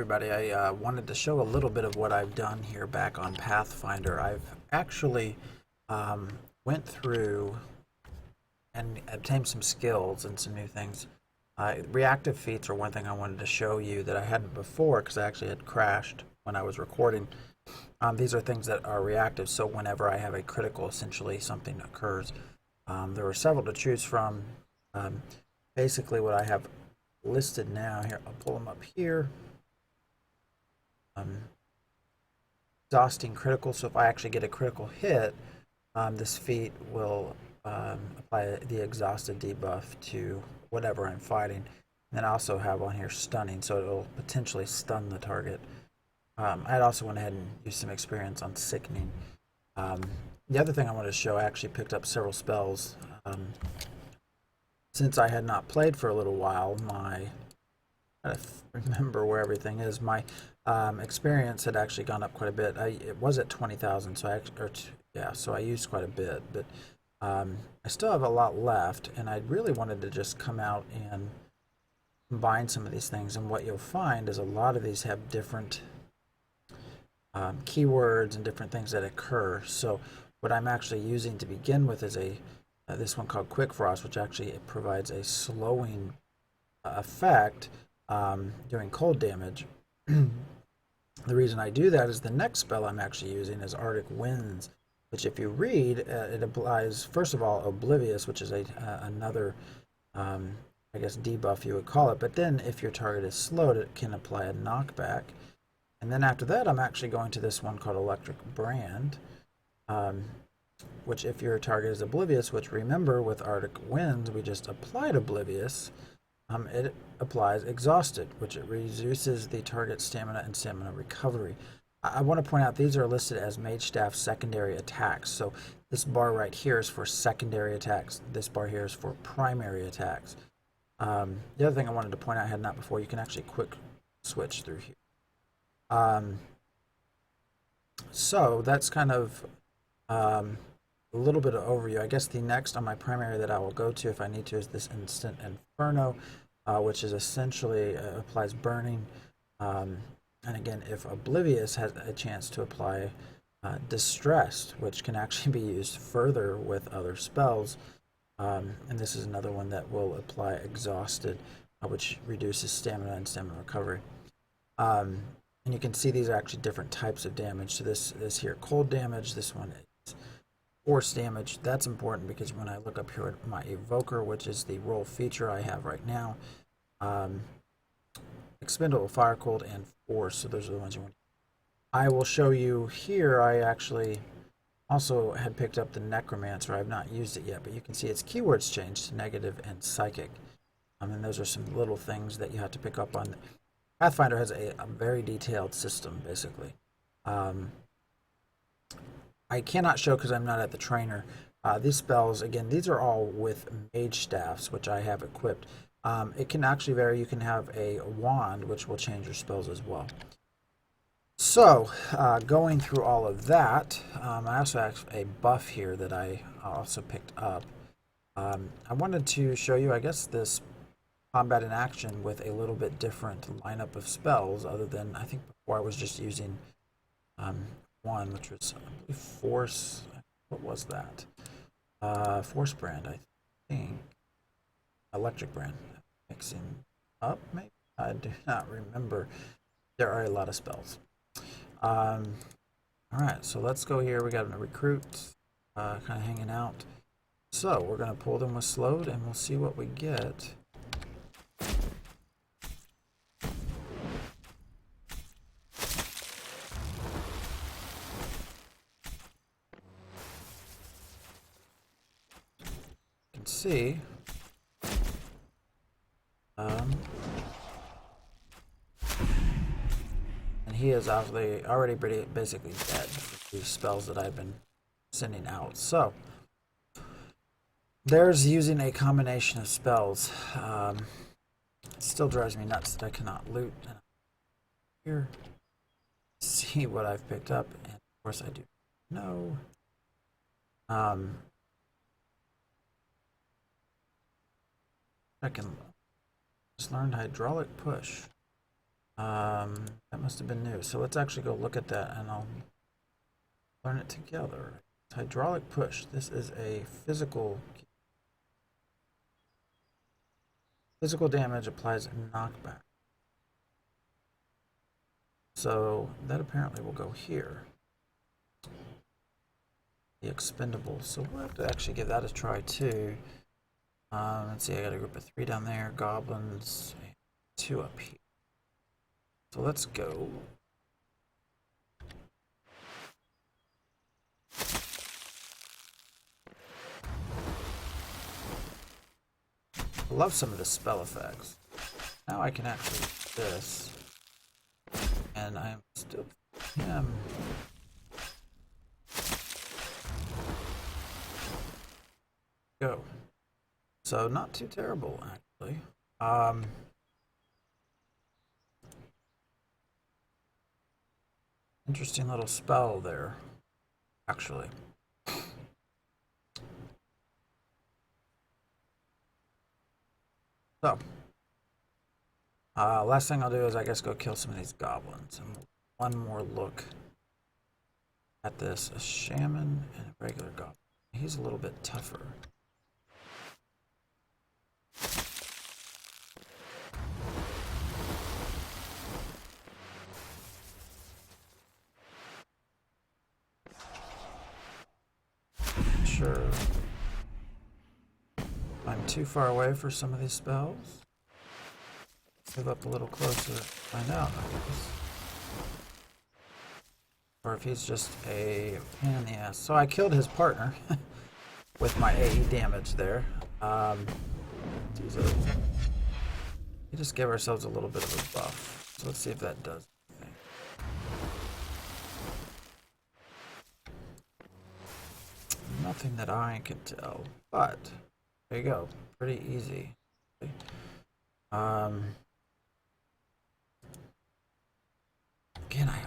everybody. I wanted to show a little bit of what I've done here back on Pathfinder. I've actually went through and obtained some skills and some new things. Reactive feats are one thing I wanted to show you that I hadn't before because I actually had crashed when I was recording. These are things that are reactive, so whenever I have a critical, essentially something occurs. There were several to choose from. Basically what I have listed now here, I'll pull them up here. Exhausting critical, so if I actually get a critical hit, this feat will apply the exhausted debuff to whatever I'm fighting. And then I also have on here stunning, so it'll potentially stun the target. I'd also went ahead and used some experience on sickening. The other thing I wanted to show, I actually picked up several spells. Since I had not played for a little while, I remember where everything is. My experience had actually gone up quite a bit. It was at 20,000, so so I used quite a bit, but I still have a lot left, and I really wanted to just come out and combine some of these things. And what you'll find is a lot of these have different keywords and different things that occur. So what I'm actually using to begin with is this one called Quick Frost, which actually provides a slowing effect doing cold damage. The reason I do that is the next spell I'm actually using is Arctic Winds, which if you read, it applies, first of all, Oblivious, which is another, I guess, debuff you would call it. But then if your target is slowed, it can apply a knockback. And then after that, I'm actually going to this one called Electric Brand, which if your target is Oblivious, which remember with Arctic Winds, we just applied Oblivious, it applies Exhausted, which it reduces the target's stamina and stamina recovery. I want to point out these are listed as Mage Staff secondary attacks. So this bar right here is for secondary attacks. This bar here is for primary attacks. The other thing I wanted to point out, I had not before, you can actually quick switch through here. So that's kind of a little bit of overview. I guess the next on my primary that I will go to if I need to is this Instant Inferno, which is essentially applies burning. And again, if Oblivious has a chance to apply Distressed, which can actually be used further with other spells. And this is another one that will apply Exhausted, which reduces stamina and stamina recovery. And you can see these are actually different types of damage. So this here, cold damage, this one is force damage. That's important because when I look up here at my Evoker, which is the role feature I have right now, Expendable, Fire, Cold, and Force. So those are the ones you want. I will show you here. I actually also had picked up the Necromancer. I've not used it yet, but you can see its keywords changed to negative and psychic. And those are some little things that you have to pick up on. Pathfinder has a very detailed system, basically. I cannot show because I'm not at the trainer. These spells, again, these are all with Mage Staffs, which I have equipped. It can actually vary. You can have a wand, which will change your spells as well. So, going through all of that, I also have a buff here that I also picked up. I wanted to show you, I guess, this combat in action with a little bit different lineup of spells, other than, I think before I was just using one, which was, I believe, Force. What was that? Force Brand, I think. Electric Brand. Mixing up, maybe? I do not remember. There are a lot of spells. Alright, so let's go here. We got a recruit kind of hanging out. So we're going to pull them with slowed and we'll see what we get. You can see and he is already basically dead with these spells that I've been sending out. So there's using a combination of spells. It still drives me nuts that I cannot loot. Here, see what I've picked up, and of course I do know. I can just learned hydraulic push. That must have been new. So let's actually go look at that and I'll learn it together. Hydraulic push. This is a physical damage applies knockback. So that apparently will go here. The expendable. So we'll have to actually give that a try too. Let's see, I got a group of 3 down there, goblins, 2 up here. So let's go. I love some of the spell effects. Now I can actually do this. And I'm still him. Go. So not too terrible actually. Interesting little spell there, actually. So, last thing I'll do is I guess go kill some of these goblins. And one more look at this. A shaman and a regular goblin. He's a little bit tougher. Sure. I'm too far away for some of these spells. Move up a little closer, find out, I guess. Or if he's just a pain in the ass. So I killed his partner with my AE damage there. We just gave ourselves a little bit of a buff. So let's see if that does anything. Nothing that I can tell, but there you go. Pretty easy. Again,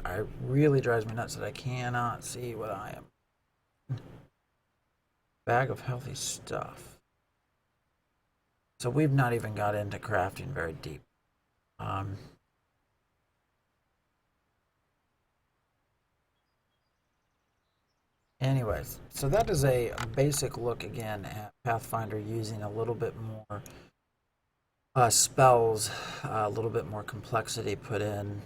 I really drives me nuts that I cannot see what I am. Bag of healthy stuff. So we've not even got into crafting very deep. Anyways, so that is a basic look again at Pathfinder using a little bit more spells, a little bit more complexity put in.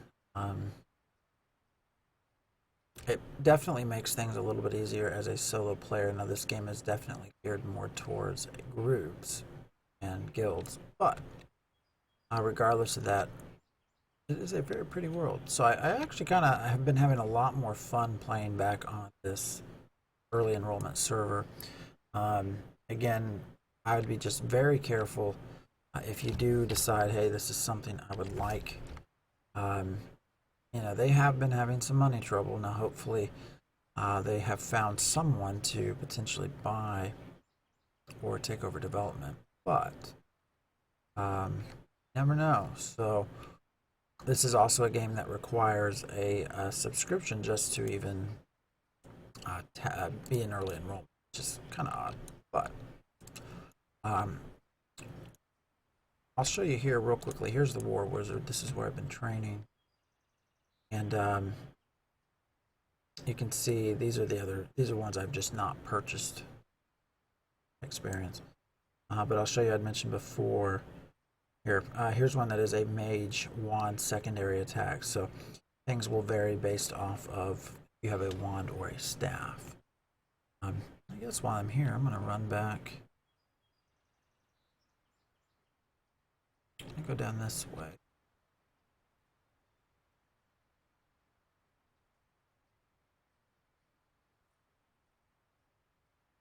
It definitely makes things a little bit easier as a solo player. Now this game is definitely geared more towards groups and guilds, but regardless of that, it is a very pretty world. So I actually kind of have been having a lot more fun playing back on this early enrollment server. Again, I would be just very careful if you do decide, hey, this is something I would like. You know, they have been having some money trouble. Now, hopefully, they have found someone to potentially buy or take over development. But, never know. So, this is also a game that requires a subscription just to even be an early enrollment, which is kind of odd. But, I'll show you here real quickly. Here's the War Wizard. This is where I've been training. And you can see these are ones I've just not purchased experience. But I'll show you, I'd mentioned before here. Here's one that is a mage wand secondary attack. So things will vary based off of if you have a wand or a staff. I guess while I'm here, I'm going to run back. Go down this way.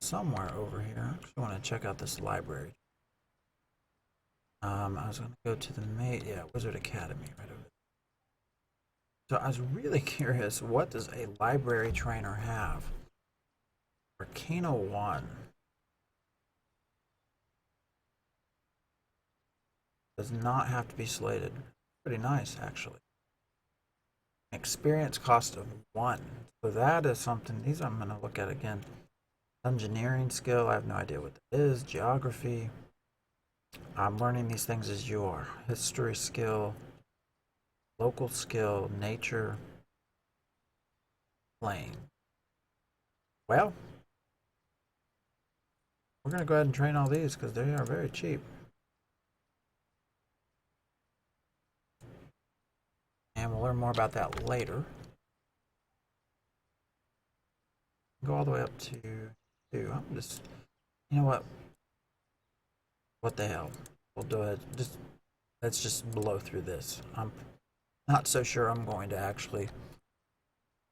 Somewhere over here. I actually want to check out this library. I was going to go to the Wizard Academy right over there. So I was really curious, what does a library trainer have? Arcana 1. Does not have to be slated. Pretty nice, actually. Experience cost of 1. So that is something, these I'm going to look at again. Engineering skill, I have no idea what that is. Geography. I'm learning these things as you are. History skill. local skill, nature, playing. Well, we're going to go ahead and train all these because they are very cheap. And we'll learn more about that later. Go all the way up to 2. I'm just, you know what? What the hell? We'll do it. Let's just blow through this. I'm not so sure I'm going to actually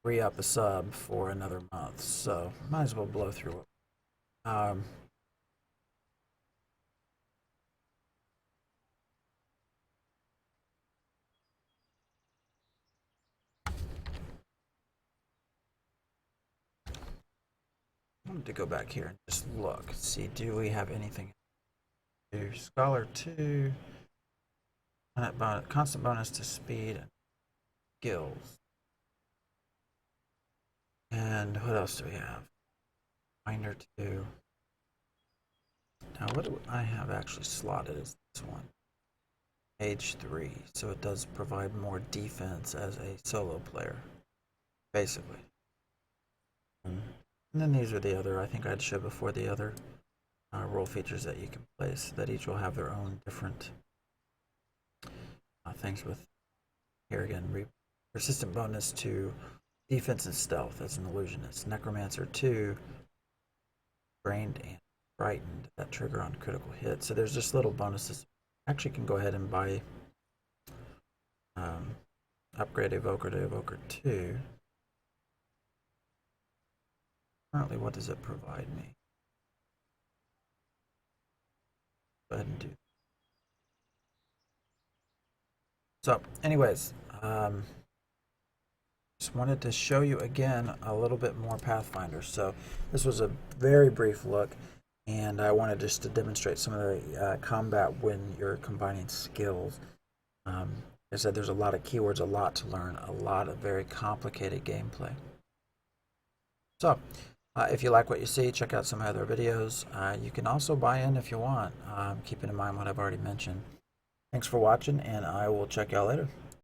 re-up a sub for another month, so might as well blow through it. I'm going to go back here and just look, see, do we have anything? Scholar 2, constant bonus to speed and skills. And what else do we have? Finder 2. Now, what do I have actually slotted as this one? Age 3, so it does provide more defense as a solo player, basically. And then these are the other, I think I'd show before, the other role features that you can place, that each will have their own different things with, here again, persistent bonus to defense and stealth as an illusionist. Necromancer 2, drained and frightened, that trigger on critical hit. So there's just little bonuses. Actually can go ahead and buy upgrade Evoker to Evoker 2. Currently, what does it provide me? Go ahead and do. So anyways, just wanted to show you again a little bit more Pathfinder. So this was a very brief look, and I wanted just to demonstrate some of the combat when you're combining skills. Like I said, there's a lot of keywords, a lot to learn, a lot of very complicated gameplay. So if you like what you see, check out some other videos. You can also buy in if you want, keeping in mind what I've already mentioned. Thanks for watching, and I will check y'all later.